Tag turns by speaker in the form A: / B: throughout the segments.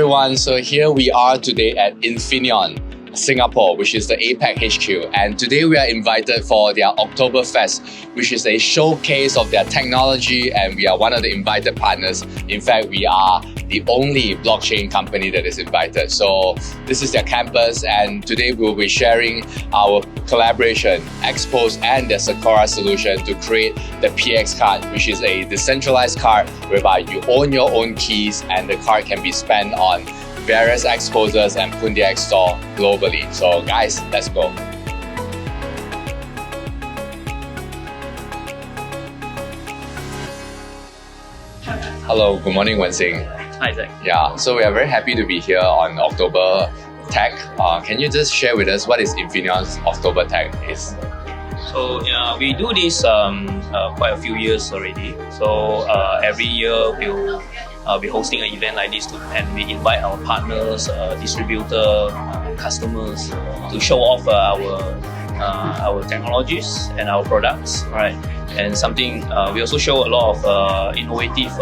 A: everyone, so here we are today at Infineon, Singapore, which is the APAC HQ, and today we are invited for their Oktober Fest, which is a showcase of their technology, and we are one of the invited partners. In fact, we are the only blockchain company that is invited. So this is their campus, and today we'll be sharing our collaboration, XPOS and the SECORA solution to create the PX card, which is a decentralized card whereby you own your own keys and the card can be spent on various XPOSes and Pundi X store globally. So guys, let's go. Hello, good morning, Wen Xin.
B: Hi, Zach.
A: Yeah, so we are very happy to be here on Oktober Tech. Can you just share with us what is Infineon's Oktober Tech is?
B: So we do this quite a few years already. So every year we'll be hosting an event like this, and we invite our partners, distributor, customers to show off our technologies and our products, right? And something we also show a lot of innovative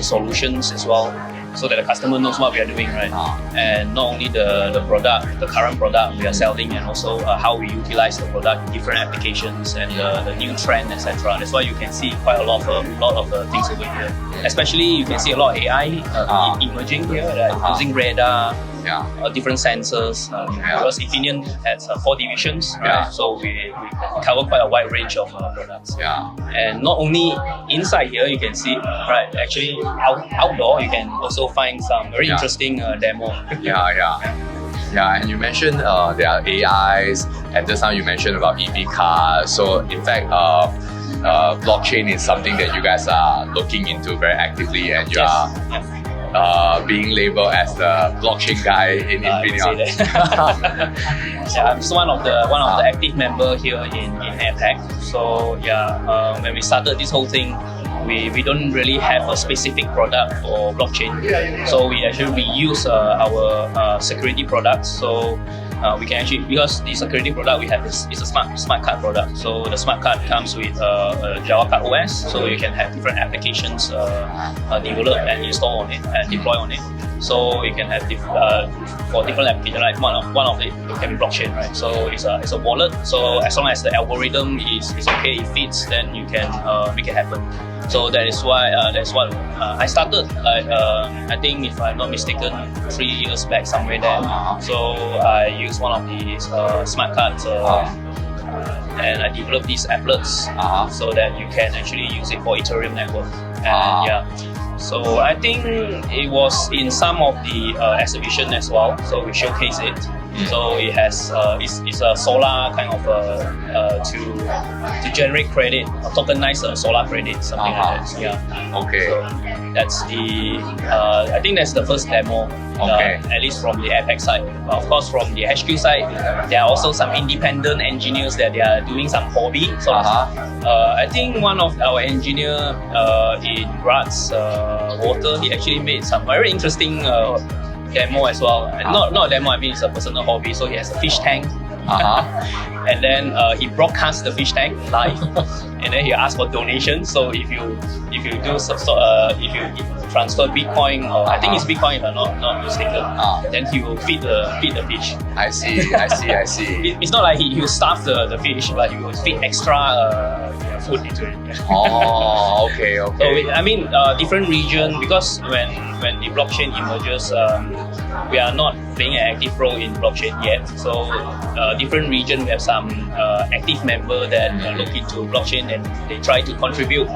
B: solutions as well, so that the customer knows what we are doing, right? And not only the product, the current product we are selling, and also how we utilize the product in different applications and the new trend, etc. That's why you can see quite a lot of things over here. Especially you can see a lot of AI emerging here, right? Using radar, different sensors. Because Infineon has 4 divisions, right? So we cover quite a wide range of products. And not only inside here you can see, right? Actually outdoor you can also find some very interesting demo.
A: And you mentioned there are AIs, and just now you mentioned about EV cars. So in fact, blockchain is something that you guys are looking into very actively, and you are being labeled as the blockchain guy in Infineon.
B: I'm just one of the active members here in APAC. So when we started this whole thing, we don't really have a specific product for blockchain. So we actually reuse our security products. So we can actually, because the security product we have is a smart card product. So the smart card comes with a Java card OS, so you can have different applications develop and install on it and deploy on it. So you can have for different applications, like one of it can be blockchain, right? So it's a wallet. So as long as the algorithm is okay, it fits, then you can make it happen. So that's what I started. I think, if I'm not mistaken, 3 years back somewhere there. So I used one of these smart cards and I developed these applets so that you can actually use it for Ethereum network. And so I think it was in some of the exhibition as well. So we showcase it. So it has it's a solar kind of to generate credit, or tokenize solar credit, something like that.
A: Okay.
B: So that's I think that's the first demo. At least from the APAC side. Of course, from the HQ side, there are also some independent engineers that they are doing some hobby. So I think one of our engineer in Graz water, he actually made some very interesting demo as well. Not a demo, I mean it's a personal hobby. So he has a fish tank. And then he broadcasts the fish tank live, and then he asks for donations. So if you do some sort if you transfer Bitcoin, or I think it's Bitcoin if I'm not mistaken, then he will feed the fish.
A: I see.
B: It's not like he will starve the fish, but he will feed extra food into it.
A: Okay.
B: So I mean different region, because when the blockchain emerges, we are not playing an active role in blockchain yet. So different region, we have some active member that look into blockchain and they try to contribute.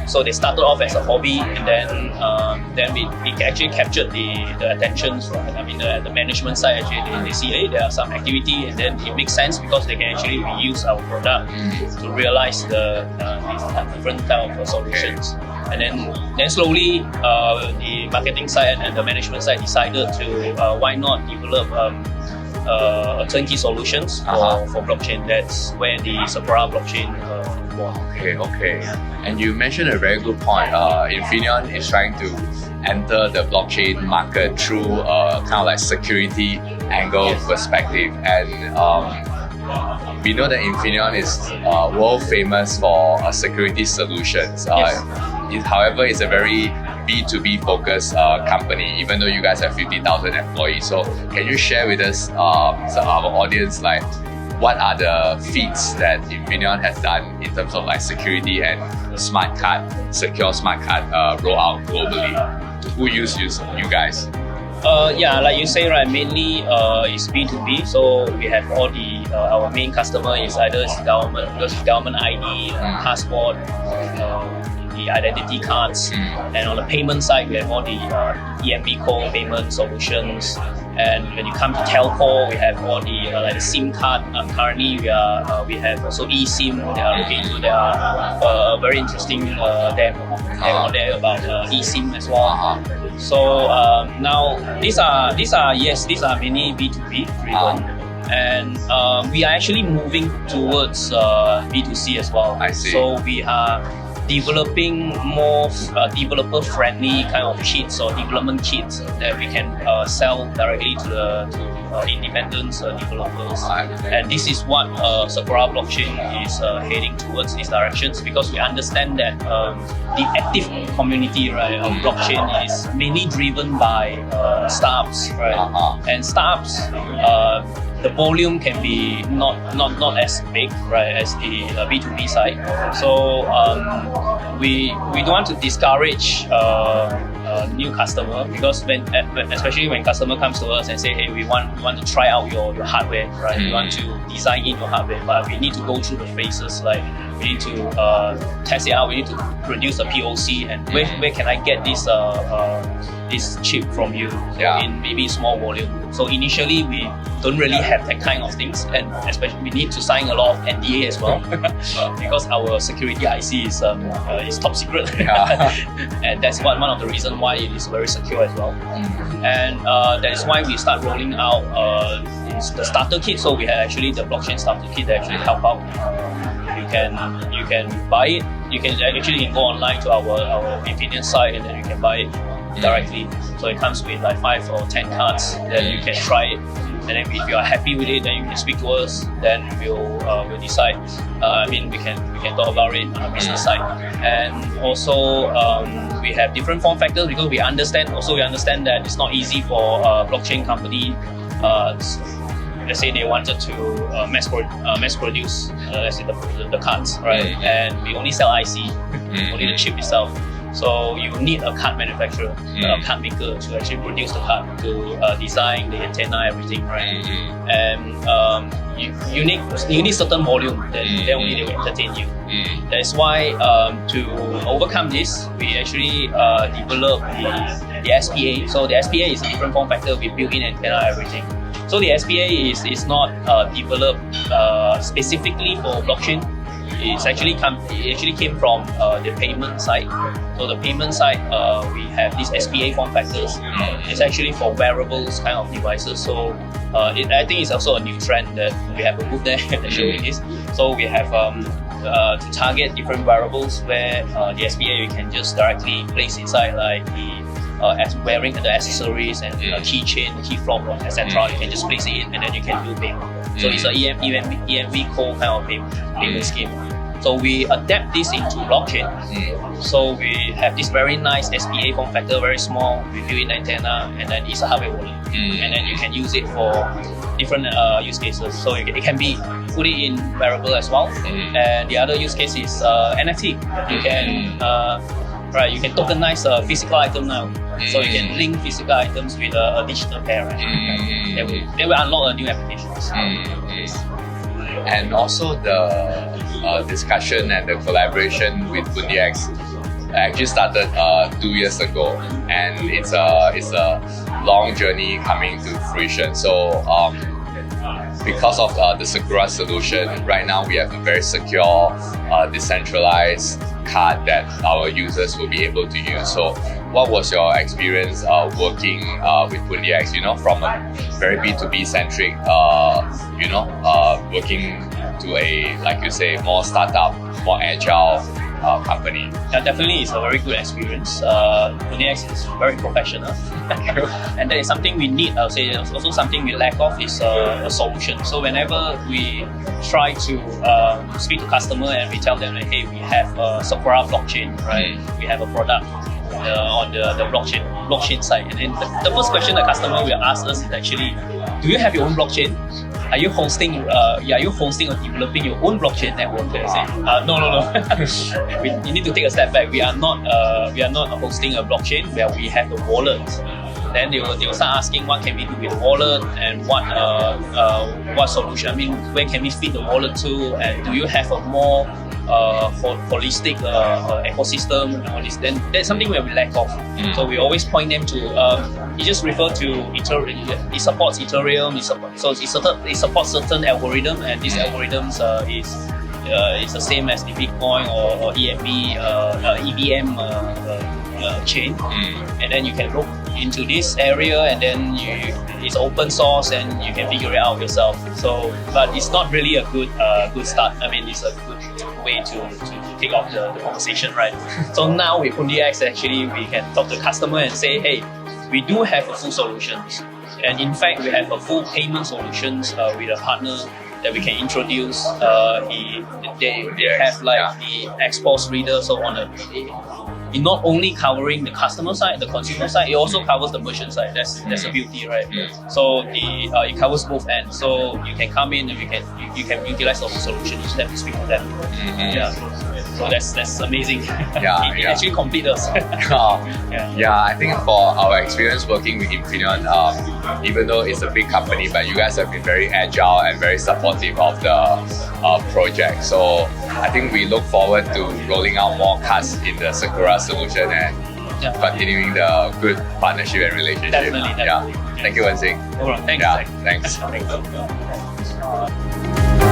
B: So they started off as a hobby, and then we actually captured the attention from, I mean, the management side. Actually they see, hey, there are some activity, and then it makes sense because they can actually reuse our product to realize these different type of solutions. And then slowly the marketing side and the management side decided to why not develop turnkey solutions for blockchain. That's where the SECORA Blockchain born.
A: Okay. And you mentioned a very good point. Infineon is trying to enter the blockchain market through kind of like security angle perspective, and we know that Infineon is world famous for security solutions. However, it's a very B2B focused company, even though you guys have 50,000 employees. So can you share with us, so our audience, like what are the feats that Infineon has done in terms of like security and smart card, secure smart card rollout globally? Who use you guys?
B: Yeah, like you say, right, mainly it's B2B. So we have all the, our main customer is either government, because government ID, passport, the identity cards. And on the payment side, we have all the EMV core payment solutions. And when you come to telco, we have all the like the SIM card. Currently, we have also eSIM. They are looking into. There are very interesting demo there about eSIM as well. So now these are mainly B2B driven. And we are actually moving towards B2C as well.
A: I see.
B: So we are developing more developer-friendly kind of kits or development kits that we can sell directly to the independent developers. And this is what SECORA Blockchain is heading towards these directions, because we understand that the active community, right, of blockchain is mainly driven by startups, right? And startups, the volume can be not as big, right, as the B2B side. So we don't want to discourage new customer, because especially when customer comes to us and say, hey, we want to try out your hardware, right? We want to design in your hardware, but we need to go through the phases, like we need to test it out, we need to produce a POC, and where can I get this chip from you in maybe small volume. So initially we don't really have that kind of things, and especially we need to sign a lot of NDA as well because our security IC is top secret. And that's one of the reasons why it is very secure as well. And that is why we start rolling out the starter kit. So we have actually the blockchain starter kit that actually help out. You can buy it. You can actually go online to our Infineon site, and then you can buy it directly. So it comes with like 5 or 10 cards. Then you can try it, and then if you are happy with it, then you can speak to us. Then we'll decide. We can talk about it on the business side. And also we have different form factors, because we understand that it's not easy for a blockchain company. Let's say they wanted to mass produce, let's say the cards, right? And we only sell IC, only the chip itself. So you need a card manufacturer, a card maker to actually produce the card, to design the antenna, everything, right? And you need certain volume, then only they will entertain you. That's why to overcome this, we actually developed the SPA. So the SPA is a different form factor with built-in antenna, everything. So the SPA is not developed specifically for blockchain. It actually came from the payment side. So the payment side, we have these SPA form factors. It's actually for wearables kind of devices. So I think it's also a new trend that we have a booth there that showing this. So we have to target different wearables where the SPA you can just directly place inside, like the as wearing the accessories and keychain, key fob, etc. You can just place it in, and then you can do payment. So it's an EMV core kind of payment scheme. So we adapt this into blockchain. So we have this very nice SPA form factor, very small, with built-in antenna, and then it's a hardware wallet. And then you can use it for different use cases. So it can be put it in wearable as well. And the other use case is NFT. You can you can tokenize a physical item now. So you can link physical items with a digital pair. Right? They will unlock new applications.
A: And also the discussion and the collaboration with Pundi X actually started 2 years ago, and it's a long journey coming to fruition. So because of the SECORA solution, right now we have a very secure, decentralized card that our users will be able to use. So what was your experience working with Pundi X, from a very B2B centric, working to a, like you say, more startup, more agile company?
B: Yeah, definitely it's a very good experience. Pundi X is very professional. And that is something we need. I would say also something we lack of is a solution. So whenever we try to speak to customer and we tell them, like, hey, we have SECORA Blockchain, right? We have a product. the blockchain side. And then the first question the customer will ask us is actually, do you have your own blockchain? Are you hosting? Are you hosting or developing your own blockchain network? I say, no. You need to take a step back. We are not hosting a blockchain where we have the wallet. Then they will start asking what can we do with the wallet and what solution. I mean, where can we fit the wallet to? And do you have a more holistic ecosystem? Then that's something where we lack of. So we always point them to. You just refer to Ethereum. It supports Ethereum. It supports certain algorithm, and these algorithms is the same as the Bitcoin or EVM chain. And then you can look into this area, and then it's open source, and you can figure it out yourself. So, but it's not really a good start. I mean, it's a good way to kick off the conversation, right? So now with Pundi X, actually, we can talk to the customer and say, hey, we do have a full solutions, and in fact, we have a full payment solutions with a partner that we can introduce. They have like the XPOS reader, so it not only covering the customer side, the consumer side, it also covers the merchant side. That's the beauty, right? So it covers both ends. So you can come in and you can utilize the whole solution. You just have to speak to them. So that's amazing. It actually completes us.
A: I think for our experience working with Infineon, even though it's a big company, but you guys have been very agile and very supportive of the project. So I think we look forward to rolling out more cards in the SECORA solution and continuing the good partnership and relationship.
B: Definitely.
A: Thank you, Wen Xin.
B: No problem. Thanks.
A: Thanks.